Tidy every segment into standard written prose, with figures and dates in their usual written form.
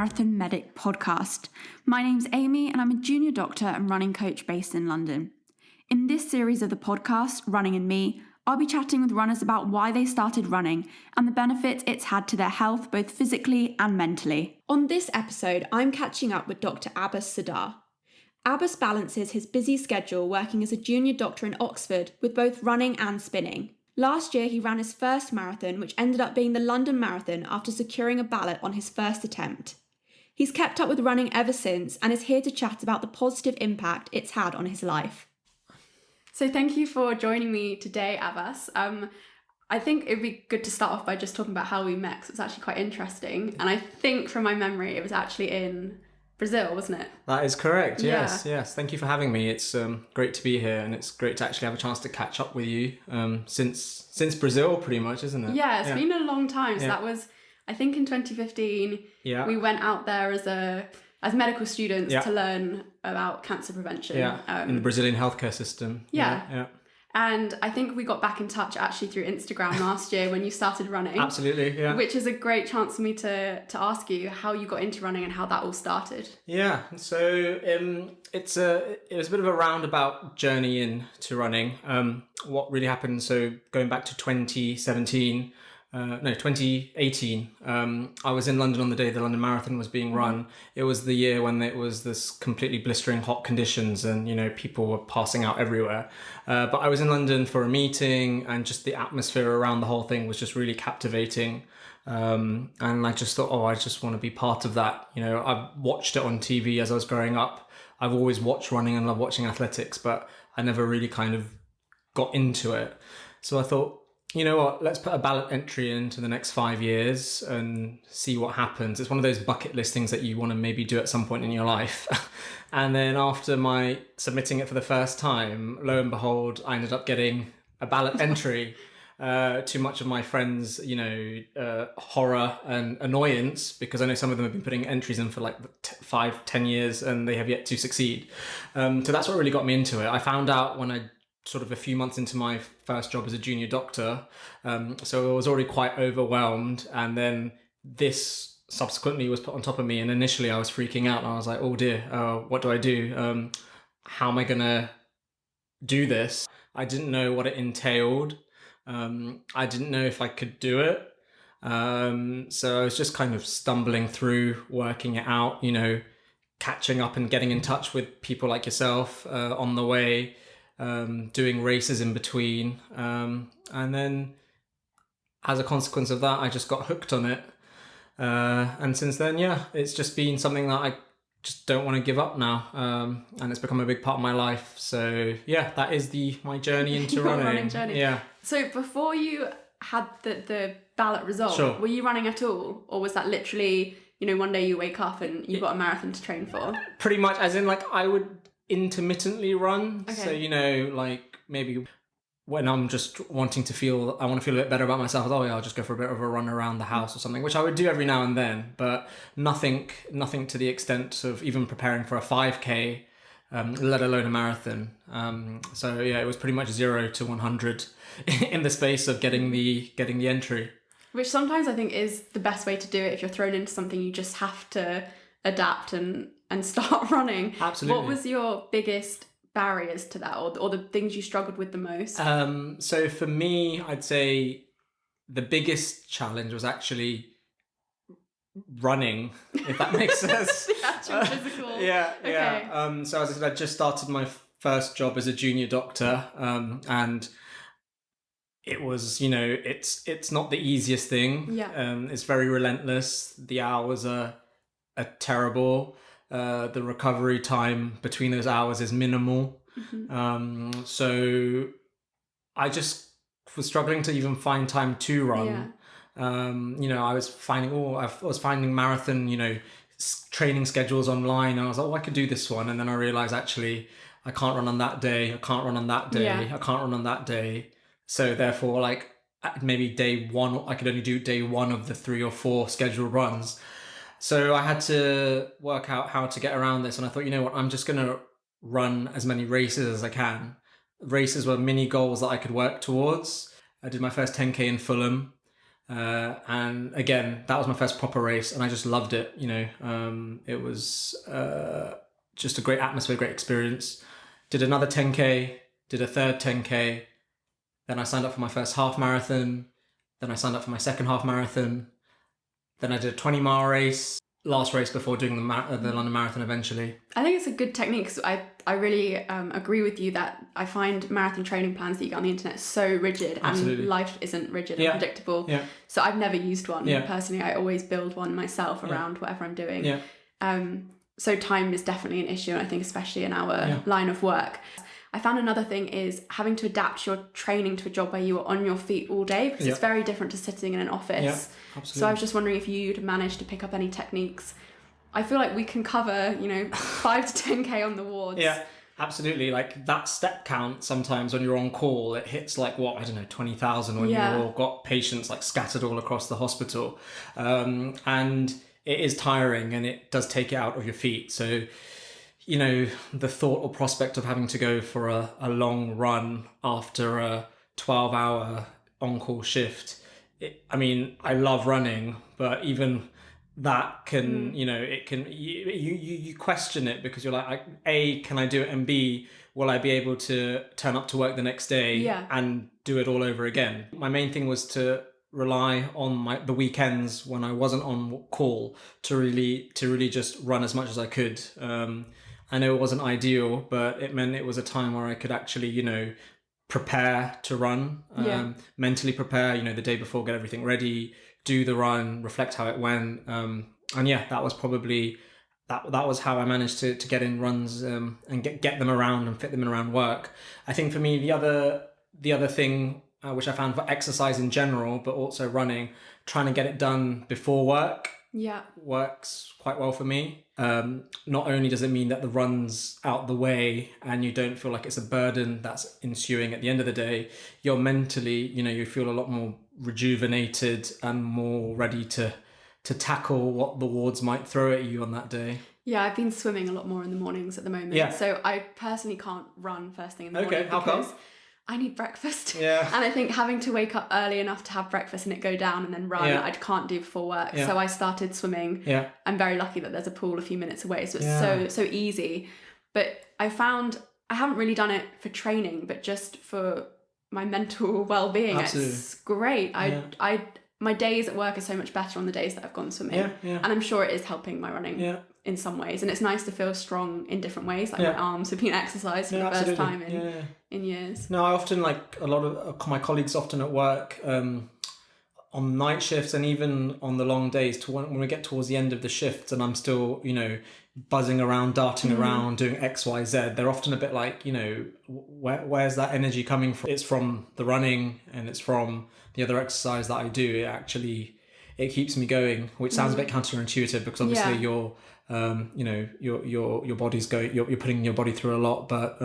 Marathon Medic podcast. My name's Amy and I'm a junior doctor and running coach based in London. In this series of the podcast, Running and Me, I'll be chatting with runners about why they started running and the benefits it's had to their health, both physically and mentally. On this episode, I'm catching up with Dr Abbas Sardar. Abbas balances his busy schedule working as a junior doctor in Oxford with both running and spinning. Last year, he ran his first marathon, which ended up being the London Marathon after securing a ballot on his first attempt. He's kept up with running ever since and is here to chat about the positive impact it's had on his life. So thank you for joining me today, Abbas. I think it'd be good to start off by just talking about how we met, because it's actually quite interesting. And I think from my memory, it was actually in Brazil, wasn't it? That is correct. Yes. Thank you for having me. It's great to be here, and it's great to actually have a chance to catch up with you since Brazil, pretty much, isn't it? Yeah, it's been a long time. So that was, I think, in 2015. Yeah, we went out there as medical students to learn about cancer prevention. Yeah, in the Brazilian healthcare system. Yeah. And I think we got back in touch actually through Instagram last year when you started running. Absolutely, yeah. Which is a great chance for me to ask you how you got into running and how that all started. Yeah, so it was a bit of a roundabout journey into running. What really happened, so going back to 2018, I was in London on the day the London Marathon was being run. It was the year when it was this completely blistering hot conditions and, people were passing out everywhere. But I was in London for a meeting, and just the atmosphere around the whole thing was just really captivating. And I just thought, I just want to be part of that. I've watched it on TV as I was growing up. I've always watched running and loved watching athletics, but I never really kind of got into it. So I thought, you know what, let's put a ballot entry into the next 5 years and see what happens. It's one of those bucket list things that you want to maybe do at some point in your life. And then after my submitting it for the first time, lo and behold, I ended up getting a ballot entry. To much of my friends, horror and annoyance, because I know some of them have been putting entries in for like 5-10 years and they have yet to succeed. So that's what really got me into it. I found out when I sort of a few months into my first job as a junior doctor. So I was already quite overwhelmed. And then this subsequently was put on top of me. And initially I was freaking out and I was like, oh dear, what do I do? How am I going to do this? I didn't know what it entailed. I didn't know if I could do it. So I was just kind of stumbling through, working it out, catching up and getting in touch with people like yourself on the way. Doing races in between, and then as a consequence of that I just got hooked on it, and since then it's just been something that I just don't want to give up now, and it's become a big part of my life. So that is my journey into running journey. So before you had the ballot result, Were you running at all, or was that literally one day you wake up and you've got a marathon to train for? Pretty much, as in I would intermittently run. Okay. So maybe when I'm just wanting to feel a bit better about myself, I'll just go for a bit of a run around the house or something, which I would do every now and then, but nothing to the extent of even preparing for a 5k, let alone a marathon. So it was pretty much 0 to 100 in the space of getting the entry, which sometimes I think is the best way to do it. If you're thrown into something, you just have to adapt and start running. Absolutely. What was your biggest barriers to that, or the things you struggled with the most? So for me, I'd say the biggest challenge was actually running, if that makes sense. The actual physical. Okay. So as I said, I just started my first job as a junior doctor, and it was, it's not the easiest thing. It's very relentless. The hours are terrible. The recovery time between those hours is minimal. Mm-hmm. So I just was struggling to even find time to run. I was finding marathon, training schedules online. I was like, I could do this one. And then I realized actually I can't run on that day. I can't run on that day. I can't run on that day. So therefore, maybe day one, I could only do day one of the 3 or 4 scheduled runs. So I had to work out how to get around this. And I thought, I'm just going to run as many races as I can. Races were mini goals that I could work towards. I did my first 10K in Fulham. And again, that was my first proper race, and I just loved it. It was just a great atmosphere, great experience. Did another 10K, did a third 10K. Then I signed up for my first half marathon. Then I signed up for my second half marathon. Then I did a 20-mile race, last race before doing the London Marathon eventually. I think it's a good technique because I really agree with you that I find marathon training plans that you get on the internet so rigid. Absolutely. And life isn't rigid and predictable. Yeah. So I've never used one personally. I always build one myself around whatever I'm doing. Yeah. So time is definitely an issue, and I think especially in our line of work. I found another thing is having to adapt your training to a job where you are on your feet all day, because it's very different to sitting in an office. Yeah, absolutely. So I was just wondering if you'd managed to pick up any techniques. I feel like we can cover, 5 to 10K on the wards. Yeah, absolutely. Like that step count, sometimes when you're on call, it hits like 20,000 when you've all got patients like scattered all across the hospital. And it is tiring, and it does take it out of your feet. So, the thought or prospect of having to go for a long run after a 12-hour on-call shift. I love running, but even that can, it can, you question it, because you're like, A, can I do it? And B, will I be able to turn up to work the next day and do it all over again? My main thing was to rely on the weekends when I wasn't on call to really just run as much as I could. I know it wasn't ideal, but it meant it was a time where I could actually, prepare to run, mentally prepare, the day before, get everything ready, do the run, reflect how it went. And that was probably, that was how I managed to get in runs and get them around and fit them in around work. I think for me, the other thing, which I found for exercise in general, but also running, trying to get it done before work works quite well for me. Not only does it mean that the run's out the way and you don't feel like it's a burden that's ensuing at the end of the day, you're mentally, you feel a lot more rejuvenated and more ready to tackle what the wards might throw at you on that day. Yeah, I've been swimming a lot more in the mornings at the moment. Yeah. So I personally can't run first thing in the morning. Okay, how come? I need breakfast. Yeah. And I think having to wake up early enough to have breakfast and it go down and then run, I can't do before work. Yeah. So I started swimming. Yeah. I'm very lucky that there's a pool a few minutes away. So it's so easy. But I found I haven't really done it for training, but just for my mental well-being. Absolutely. It's great. My days at work are so much better on the days that I've gone swimming. Yeah. And I'm sure it is helping my running in some ways. And it's nice to feel strong in different ways. Like my arms have been exercised for the first time in years. No, I often, like a lot of my colleagues often at work, on night shifts and even on the long days, to when we get towards the end of the shift and I'm still, buzzing around, darting around, doing X, Y, Z, they're often a bit like, where's that energy coming from? It's from the running and it's from the other exercise that I do. It keeps me going, which sounds a bit counterintuitive, because obviously your body's going, you're putting your body through a lot, but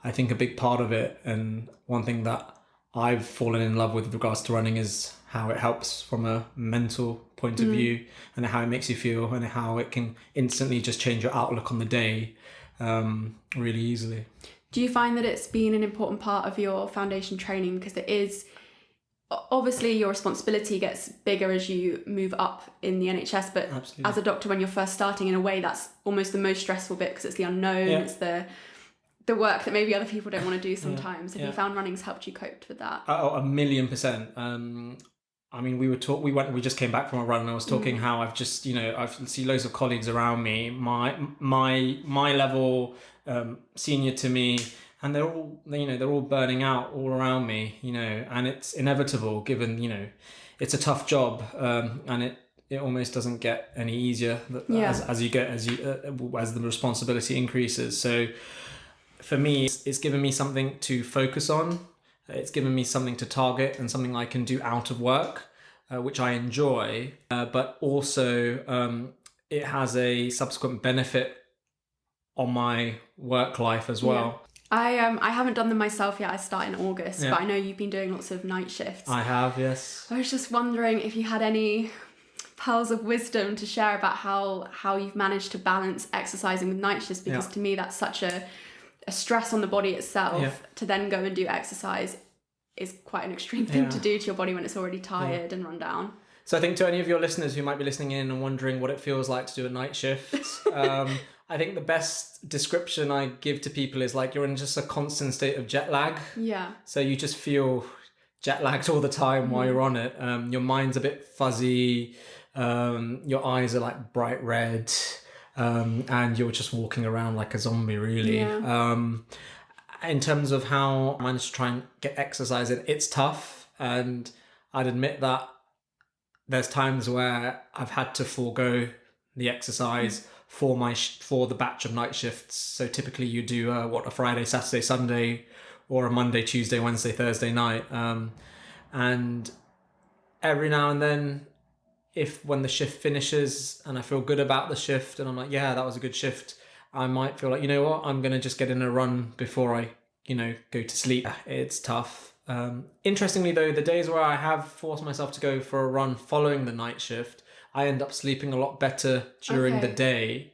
I think a big part of it, and one thing that I've fallen in love with regards to running, is how it helps from a mental point of view, and how it makes you feel, and how it can instantly just change your outlook on the day really easily. Do you find that it's been an important part of your foundation training? Because it is, obviously your responsibility gets bigger as you move up in the NHS, but Absolutely. As a doctor, when you're first starting, in a way, that's almost the most stressful bit, because it's the unknown, it's the work that maybe other people don't want to do sometimes. Have you found running's helped you cope with that? Oh, 1,000,000%. We just came back from a run, and I was talking how I've just, I've seen loads of colleagues around me, my level, senior to me, and they're all burning out all around me, and it's inevitable, given, it's a tough job, and it almost doesn't get any easier as the responsibility increases. So for me, it's given me something to focus on. It's given me something to target and something I can do out of work, which I enjoy, but also it has a subsequent benefit on my work life as well. I haven't done them myself yet. I start in August, but I know you've been doing lots of night shifts. I have, yes. I was just wondering if you had any pearls of wisdom to share about how you've managed to balance exercising with night shifts, because to me that's such a stress on the body itself to then go and do exercise. is quite an extreme thing to do to your body when it's already tired and run down. So I think to any of your listeners who might be listening in and wondering what it feels like to do a night shift, I think the best description I give to people is like you're in just a constant state of jet lag. Yeah. So you just feel jet lagged all the time while you're on it. Your mind's a bit fuzzy. Your eyes are like bright red. And you're just walking around like a zombie, really. Yeah. In terms of how I managed to try and get exercise in, it's tough. And I'd admit that there's times where I've had to forego the exercise for the batch of night shifts. So typically you do a Friday, Saturday, Sunday, or a Monday, Tuesday, Wednesday, Thursday night. And every now and then, when the shift finishes and I feel good about the shift and I'm like, yeah, that was a good shift, I might feel like, you know what, I'm going to just get in a run before I, go to sleep. It's tough. Interestingly though, the days where I have forced myself to go for a run following the night shift, I end up sleeping a lot better during the day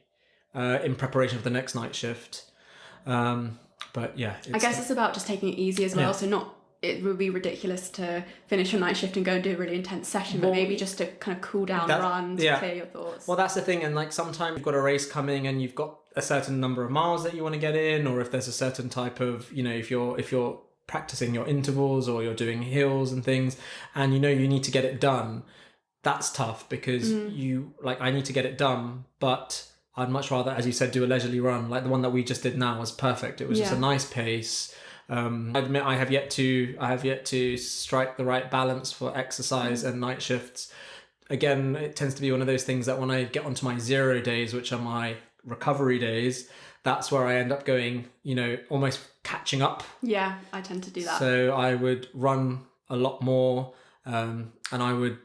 in preparation for the next night shift. But yeah. I guess it's about just taking it easy as well. So it would be ridiculous to finish a night shift and go and do a really intense session, but maybe just to kind of cool down, run, to clear your thoughts. Well, that's the thing. And like sometimes you've got a race coming and you've got a certain number of miles that you want to get in, or if there's a certain type of, if you're practicing your intervals or you're doing hills and things and you need to get it done, that's tough because I need to get it done, but I'd much rather, as you said, do a leisurely run. Like the one that we just did now was perfect. It was just a nice pace. I admit I have yet to strike the right balance for exercise and night shifts. Again, it tends to be one of those things that when I get onto my 0 days, which are my recovery days, that's where I end up going, almost catching up. Yeah, I tend to do that. So I would run a lot more, and I would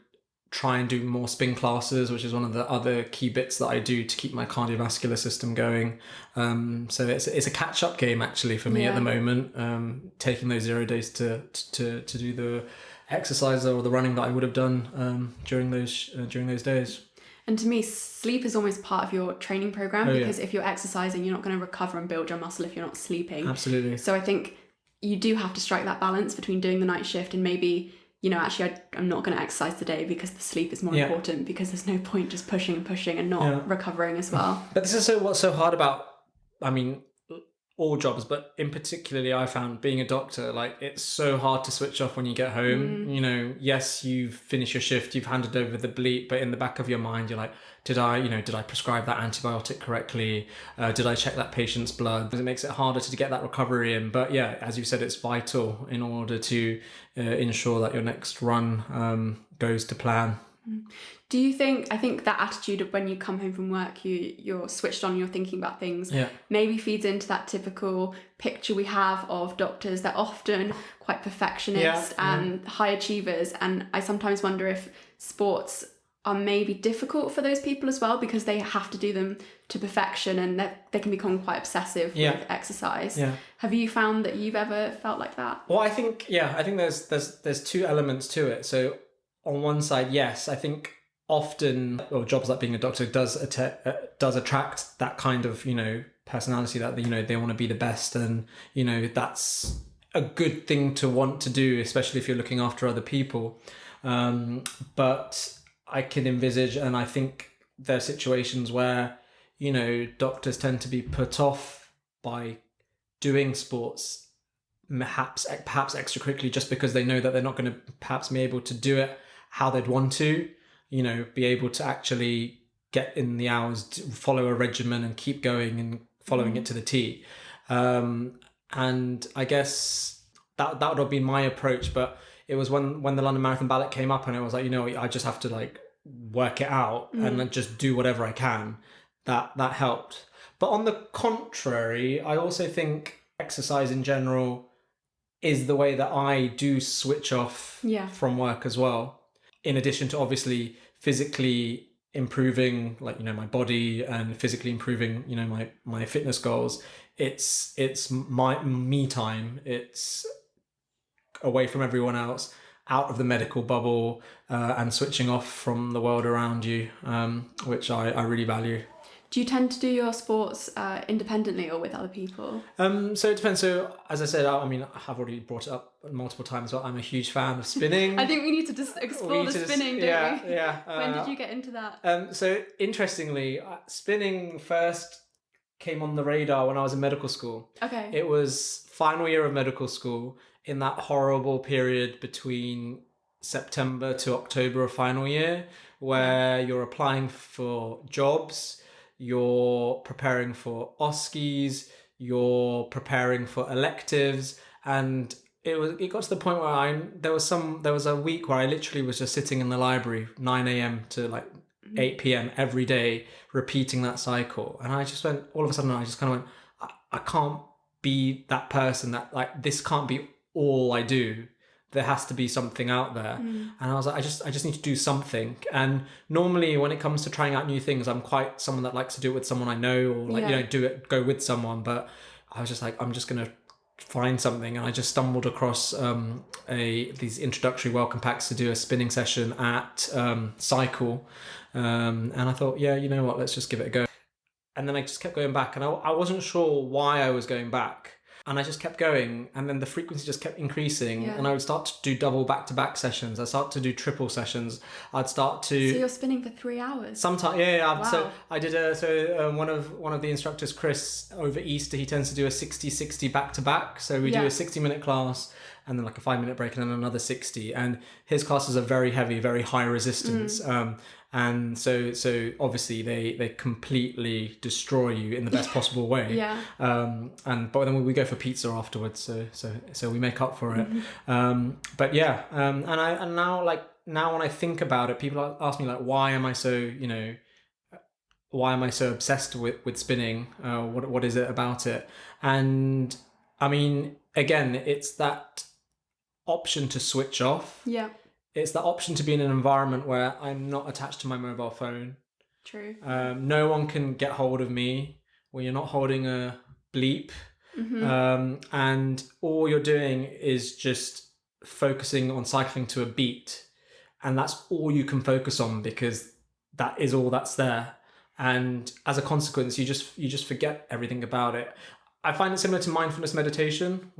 try and do more spin classes, which is one of the other key bits that I do to keep my cardiovascular system going. So it's a catch-up game actually for me at the moment, taking those 0 days to do the exercise or the running that I would have done during those days. And to me, sleep is almost part of your training program because if you're exercising, you're not going to recover and build your muscle if you're not sleeping. Absolutely. So I think you do have to strike that balance between doing the night shift and maybe, actually I'm not going to exercise today because the sleep is more important, because there's no point just pushing and not recovering as well. But this is what's so hard about, all jobs, but in particularly I found being a doctor, like it's so hard to switch off when you get home. Yes, you've finished your shift, you've handed over the bleep, but in the back of your mind you're like, did I prescribe that antibiotic correctly? Did I check that patient's blood? It makes it harder to get that recovery in. But yeah, as you said, it's vital in order to ensure that your next run goes to plan. Do you think, I think that attitude of when you come home from work, you're switched on, you're thinking about things, maybe feeds into that typical picture we have of doctors. They're often quite perfectionist and high achievers. And I sometimes wonder if sports are maybe difficult for those people as well, because they have to do them to perfection and they can become quite obsessive with exercise. Have you found that you've ever felt like that? Well, I think there's two elements to it. So on one side, yes, I think often, jobs like being a doctor does attract that kind of, personality that, they want to be the best. And, that's a good thing to want to do, especially if you're looking after other people. But I can envisage, and I think there are situations where, doctors tend to be put off by doing sports, perhaps extracurricularly, just because they know that they're not going to perhaps be able to do it how they'd want to, be able to actually get in the hours, to follow a regimen and keep going and following it to the T. And I guess that would have been my approach, but it was when the London Marathon ballot came up and it was like, I just have to work it out and then just do whatever I can. That helped. But on the contrary, I also think exercise in general is the way that I do switch off from work as well. In addition to obviously physically improving, my body and physically improving, my fitness goals, it's my me time. It's away from everyone else, out of the medical bubble, and switching off from the world around you, which I really value. Do you tend to do your sports independently or with other people? So it depends. So as I said, I mean, I've already brought it up multiple times, but I'm a huge fan of spinning. I think we need to just explore the spinning, don't we? Yeah. When did you get into that? So interestingly, spinning first came on the radar when I was in medical school. Okay. It was final year of medical school, in that horrible period between September to October of final year, where you're applying for jobs, you're preparing for OSCEs, you're preparing for electives, and it got to the point where there was a week where I literally was just sitting in the library 9 a.m. to like 8 p.m. every day, repeating that cycle. And I just went, all of a sudden I just kind of went, I can't be that person, that like, this can't be all I do. There has to be something out there. And I was like, I just need to do something. And normally when it comes to trying out new things, I'm quite someone that likes to do it with someone I know, or like, go with someone. But I was just like, I'm just going to find something. And I just stumbled across these introductory welcome packs to do a spinning session at Cycle. And I thought, yeah, you know what, let's just give it a go. And then I just kept going back, and I wasn't sure why I was going back. And I just kept going, and then the frequency just kept increasing, and I would start to do double back-to-back sessions. I'd start to do triple sessions. I'd start to... So you're spinning for 3 hours? Sometimes, yeah. Wow. So I did one of the instructors, Chris, over Easter, he tends to do a 60-60 back-to-back. So we do a 60-minute class, and then like a 5-minute break, and then another 60. And his classes are very heavy, very high resistance. And so obviously they completely destroy you in the best possible way. But then we go for pizza afterwards, so we make up for it. But yeah, and now when I think about it, people ask me like, why am I so obsessed with spinning? What is it about it? And I mean, again, it's that option to switch off. Yeah. It's the option to be in an environment where I'm not attached to my mobile phone. True. No one can get hold of me, where you're not holding a bleep. And all you're doing is just focusing on cycling to a beat. And that's all you can focus on, because that is all that's there. And as a consequence, you just forget everything about it. I find it similar to mindfulness meditation,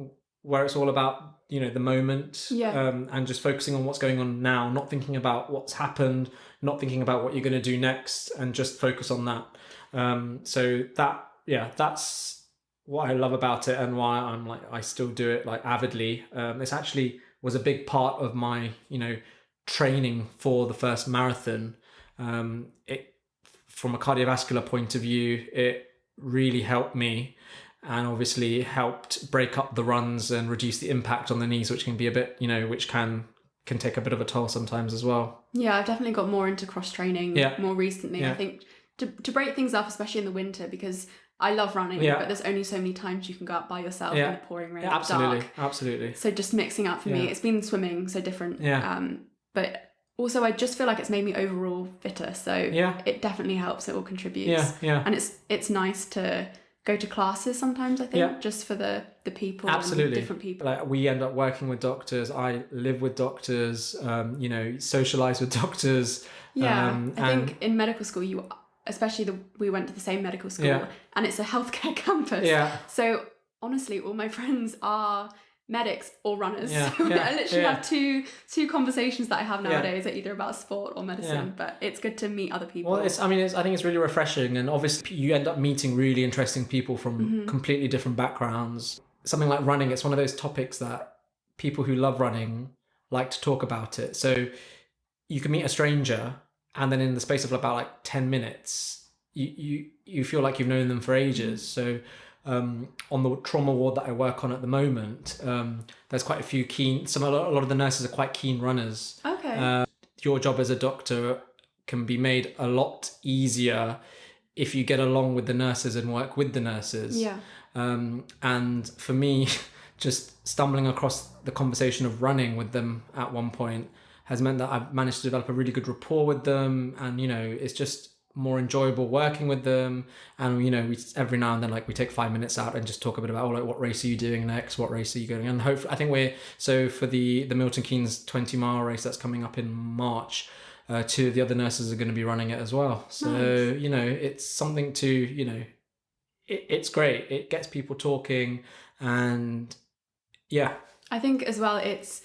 where it's all about, the moment, and just focusing on what's going on now, not thinking about what's happened, not thinking about what you're going to do next, and just focus on that. So that's what I love about it, and why I still do it like avidly. This actually was a big part of my, training for the first marathon. It, from a cardiovascular point of view, it really helped me. And obviously helped break up the runs and reduce the impact on the knees, which can be a bit, which can take a bit of a toll sometimes as well. Yeah, I've definitely got more into cross training more recently. Yeah. I think to break things up, especially in the winter, because I love running, but there's only so many times you can go out by yourself in the pouring rain. Absolutely. So just mixing up for me, it's been swimming, so different. But also I just feel like it's made me overall fitter. So it definitely helps. It all contributes. And it's nice to go to classes sometimes, I think, just for the people and different people. Like, we end up working with doctors. I live with doctors, socialize with doctors. I think in medical school, we went to the same medical school, and it's a healthcare campus. So honestly, all my friends are medics or runners. So I literally have two conversations that I have nowadays are either about sport or medicine, but it's good to meet other people. Well, I think it's really refreshing, and obviously you end up meeting really interesting people from completely different backgrounds. Something like running, it's one of those topics that people who love running like to talk about it. So you can meet a stranger, and then in the space of about like 10 minutes, you feel like you've known them for ages. So on the trauma ward that I work on at the moment, there's quite a few a lot of the nurses are quite keen runners. Okay. Your job as a doctor can be made a lot easier if you get along with the nurses and work with the nurses. And for me, just stumbling across the conversation of running with them at one point has meant that I've managed to develop a really good rapport with them, and it's just more enjoyable working with them. And we every now and then we take 5 minutes out and just talk a bit about what race are you doing next, what race are you going, and hopefully I think for the Milton Keynes 20-mile race that's coming up in March, two of the other nurses are going to be running it as well. So, Nice. you know, it's something to, you know, it's great. It gets people talking, and yeah. I think as well, it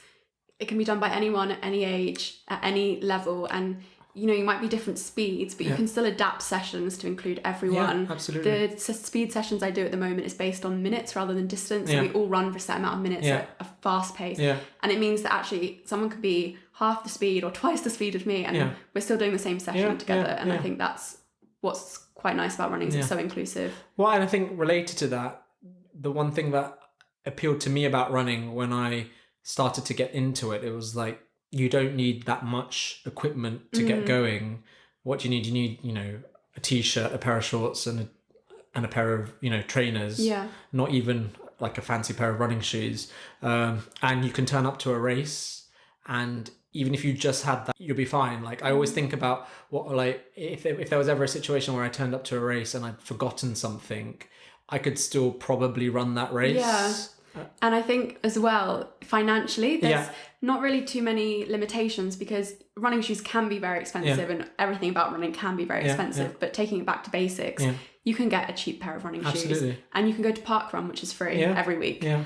can be done by anyone at any age, at any level, and you know, you might be different speeds, but you can still adapt sessions to include everyone. Yeah, absolutely. The speed sessions I do at the moment is based on minutes rather than distance. So we all run for a set amount of minutes at a fast pace. Yeah. And it means that actually someone could be half the speed or twice the speed of me, and we're still doing the same session together. And I think that's what's quite nice about running, is it's so inclusive. Well, and I think related to that, the one thing that appealed to me about running when I started to get into it, it was like, you don't need that much equipment to get going. What do you need? You need, you know, a t-shirt, a pair of shorts, and a pair of, you know, trainers. Yeah. Not even like a fancy pair of running shoes. And you can turn up to a race, and even if you just had that, you'll be fine. Like, I always think about what, like, if there was ever a situation where I turned up to a race and I'd forgotten something, I could still probably run that race. Yeah. And I think as well, financially, there's not really too many limitations, because running shoes can be very expensive and everything about running can be very expensive. But taking it back to basics, you can get a cheap pair of running shoes, and you can go to park run, which is free every week. Yeah.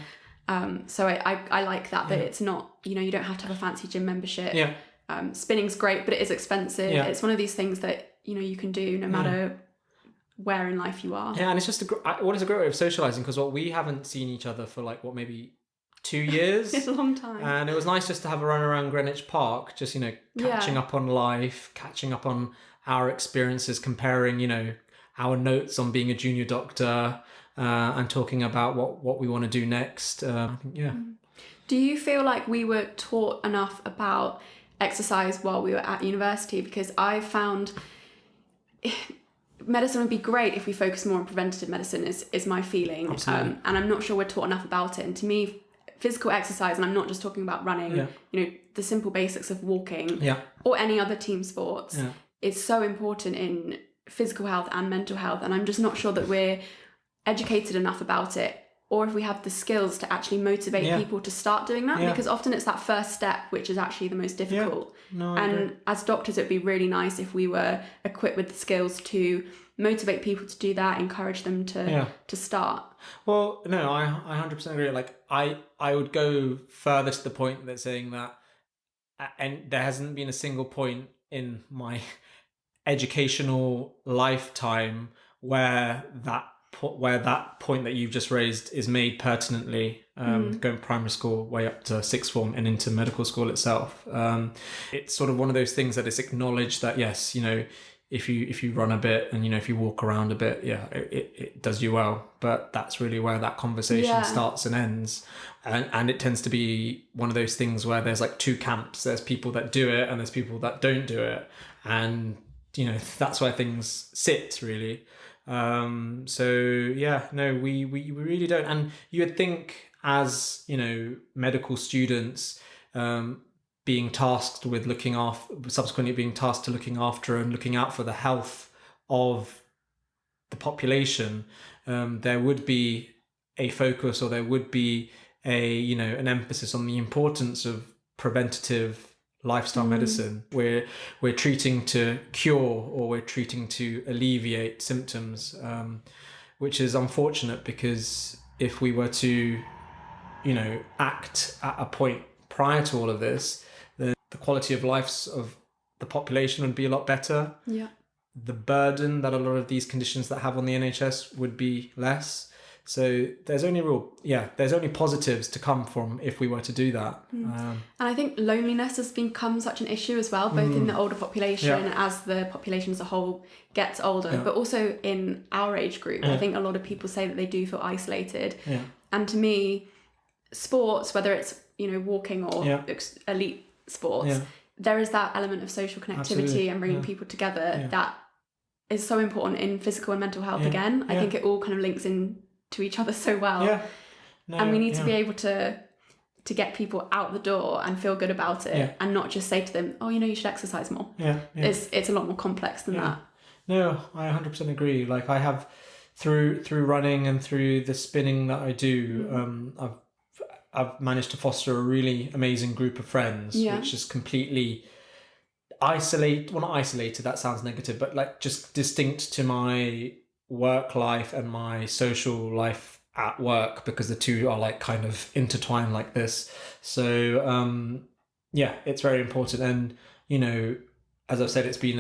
So I like that it's not, you know, you don't have to have a fancy gym membership. Yeah. Spinning's great, but it is expensive. Yeah. It's one of these things that, you know, you can do no matter where in life you are. Yeah, and it's just what is a great way of socializing, because we haven't seen each other for like maybe 2 years. It's a long time. And it was nice just to have a run around Greenwich Park, just, you know, catching up on life, catching up on our experiences, comparing, you know, our notes on being a junior doctor, and talking about what we want to do next. Do you feel like we were taught enough about exercise while we were at university? Because I found medicine would be great if we focus more on preventative medicine, is my feeling. And I'm not sure we're taught enough about it. And to me, physical exercise, and I'm not just talking about running, you know, the simple basics of walking or any other team sports is so important in physical health and mental health. And I'm just not sure that we're educated enough about it, or if we have the skills to actually motivate people to start doing that, because often it's that first step which is actually the most difficult. And as doctors, it'd be really nice if we were equipped with the skills to motivate people to do that, encourage them to start. Well, no, I 100% agree. Like, I would go further to the point that saying that, and there hasn't been a single point in my educational lifetime where that point that you've just raised is made pertinently, going primary school way up to sixth form and into medical school itself. It's sort of one of those things that it's acknowledged that, yes, you know, if you run a bit and, you know, if you walk around a bit, it does you well. But that's really where that conversation starts and ends. And it tends to be one of those things where there's like two camps. There's people that do it and there's people that don't do it. And, you know, that's where things sit, really. So yeah, no, we really don't. And you would think, as, you know, medical students, being tasked with subsequently being tasked to looking after and looking out for the health of the population, there would be a focus, or there would be an emphasis on the importance of preventative lifestyle medicine. We're treating to cure, or we're treating to alleviate symptoms, which is unfortunate, because if we were to, you know, act at a point prior to all of this, then the quality of lives of the population would be a lot better. Yeah. The burden that a lot of these conditions that have on the NHS would be less. So there's only positives to come from if we were to do that. And I think loneliness has become such an issue as well, both in the older population as the population as a whole gets older, but also in our age group. I think a lot of people say that they do feel isolated. And to me, sports, whether it's, you know, walking or elite sports, there is that element of social connectivity and bringing people together that is so important in physical and mental health. Again, I think it all kind of links in to each other so well. And we need to be able to get people out the door and feel good about it, and not just say to them, oh, you know, you should exercise more. It's a lot more complex than that. No, I 100% agree. Like, I have through running and through the spinning that I do, I've managed to foster a really amazing group of friends, which is completely not isolated, that sounds negative, but like just distinct to my work life and my social life at work, because the two are like kind of intertwined like this. So yeah, it's very important. And as I've said, it's been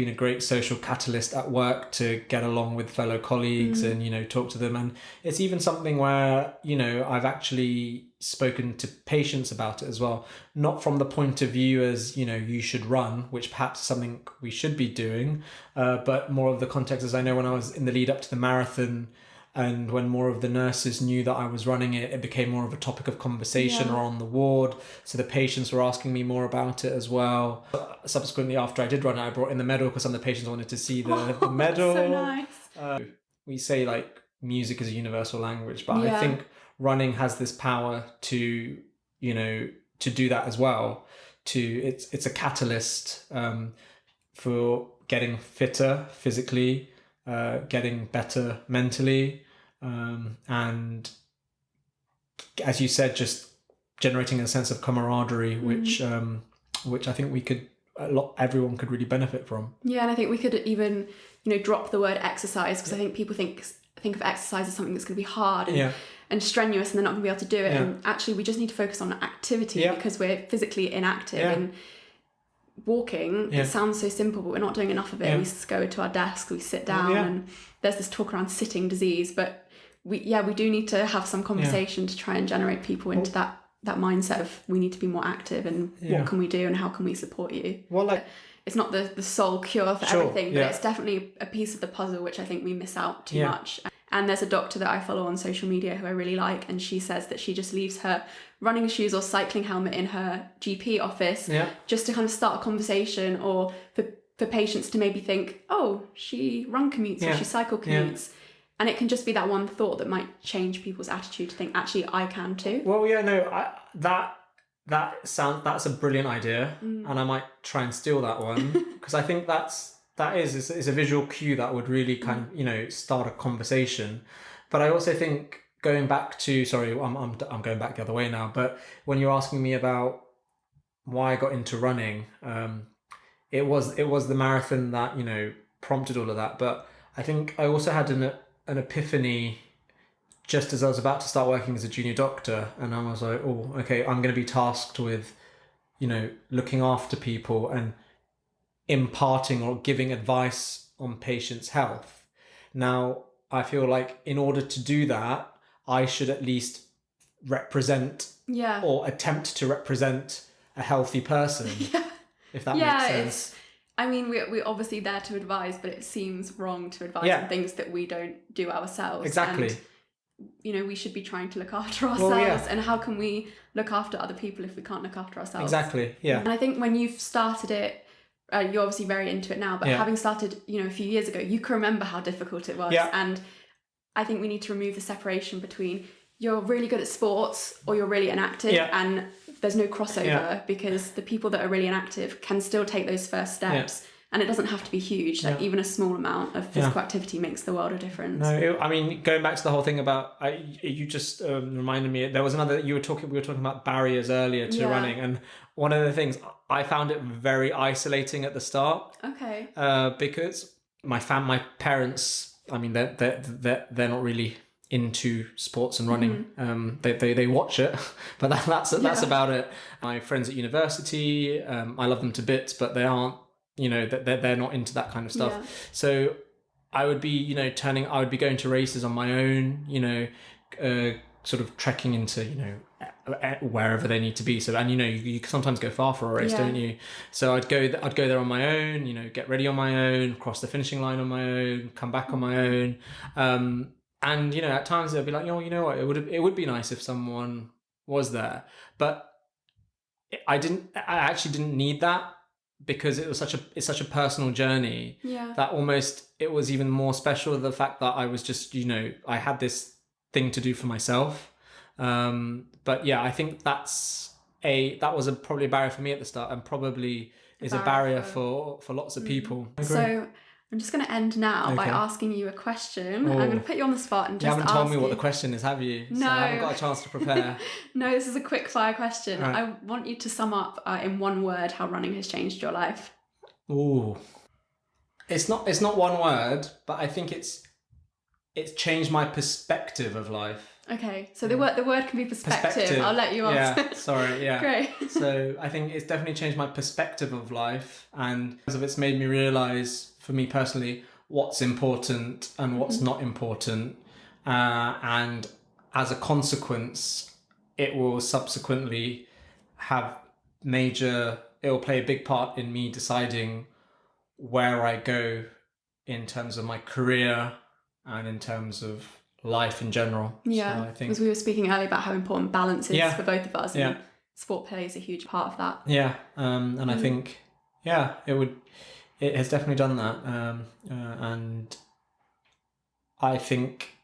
a great social catalyst at work to get along with fellow colleagues and talk to them. And it's even something where I've actually spoken to patients about it as well, not from the point of view as you should run, which perhaps is something we should be doing, but more of the context as I know when I was in the lead up to the marathon. And when more of the nurses knew that I was running it, it became more of a topic of conversation or on the ward. So the patients were asking me more about it as well. Subsequently, after I did run it, I brought in the medal because some of the patients wanted to see the medal. So nice. We say like music is a universal language, but I think running has this power to, to do that as well. It's a catalyst for getting fitter physically, getting better mentally. And as you said, just generating a sense of camaraderie, which I think everyone could really benefit from. Yeah, and I think we could even drop the word exercise, because I think people think of exercise as something that's going to be hard and strenuous, and they're not going to be able to do it. And actually, we just need to focus on activity because we're physically inactive. And walking, it sounds so simple, but we're not doing enough of it. We go to our desk, we sit down, and there's this talk around sitting disease, but we do need to have some conversation to try and generate people into that mindset of we need to be more active, and what can we do and how can we support you. Well, it's not the sole cure for everything, but it's definitely a piece of the puzzle which I think we miss out too much. And there's a doctor that I follow on social media who I really like, and she says that she just leaves her running shoes or cycling helmet in her GP office just to kind of start a conversation, or for patients to maybe think, oh, she run commutes or she cycle commutes. And it can just be that one thought that might change people's attitude to think, actually, I can too. Well, that's a brilliant idea, and I might try and steal that one, because I think that is a visual cue that would really kind of start a conversation. But I also think going back to I'm going back the other way now, but when you're asking me about why I got into running, it was the marathon that prompted all of that. But I think I also had an epiphany just as I was about to start working as a junior doctor, and I was like, oh, okay, I'm going to be tasked with looking after people and imparting or giving advice on patients' health. Now, I feel like in order to do that, I should at least represent or attempt to represent a healthy person, if that makes sense. I mean, we're obviously there to advise, but it seems wrong to advise on things that we don't do ourselves. Exactly. And, we should be trying to look after ourselves. And how can we look after other people if we can't look after ourselves? Exactly, yeah. And I think when you've started it, you're obviously very into it now, but having started, a few years ago, you can remember how difficult it was. Yeah. And I think we need to remove the separation between you're really good at sports or you're really inactive, and there's no crossover because the people that are really inactive can still take those first steps. And it doesn't have to be huge. Like even a small amount of physical activity makes the world a difference. No, I mean, going back to the whole thing about, you just reminded me, there was another, we were talking about barriers earlier to running. And one of the things, I found it very isolating at the start. Okay. Because my parents, I mean, they're not really into sports and running. They watch it, but that's about it. My friends at university, I love them to bits, but they aren't, they're not into that kind of stuff. So I would be, I would be going to races on my own, sort of trekking into, wherever they need to be. So, and you sometimes go far for a race, don't you? So I'd go there on my own, get ready on my own, cross the finishing line on my own, come back on my own. And at times they'll be like, you know what, it would be nice if someone was there. But I actually didn't need that, because it's such a personal journey that almost it was even more special, the fact that I was just, I had this thing to do for myself. But yeah, I think that was probably a barrier for me at the start, and probably is a barrier for lots of people. So I'm just going to end now by asking you a question. I'm going to put you on the spot and just ask you. haven't told me what the question is, have you? No. So I haven't got a chance to prepare. No, this is a quick fire question. Right. I want you to sum up in one word how running has changed your life. Ooh. It's not one word, but I think it's changed my perspective of life. Okay, so the word can be perspective. I'll let you answer. Yeah, sorry, yeah. Great. So I think it's definitely changed my perspective of life, and because of it's made me realise, for me personally, what's important and what's not important, and as a consequence, it will subsequently it will play a big part in me deciding where I go in terms of my career and in terms of life in general. Yeah, so I think, because we were speaking earlier about how important balance is for both of us, and Yeah. sport plays a huge part of that. Yeah, and I think, it has definitely done that, and I think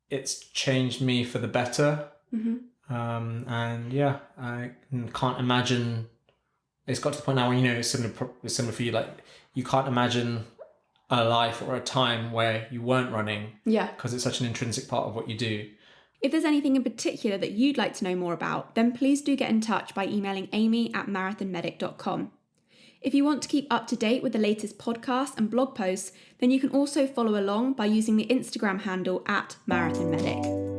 it's changed me for the better. And yeah, I can't imagine. It's got to the point now where, you know, it's similar for you. Like, you can't imagine a life or a time where you weren't running. Yeah. Because it's such an intrinsic part of what you do. If there's anything in particular that you'd like to know more about, then please do get in touch by emailing amy@marathonmedic.com. If you want to keep up to date with the latest podcasts and blog posts, then you can also follow along by using the Instagram handle @marathonmedic.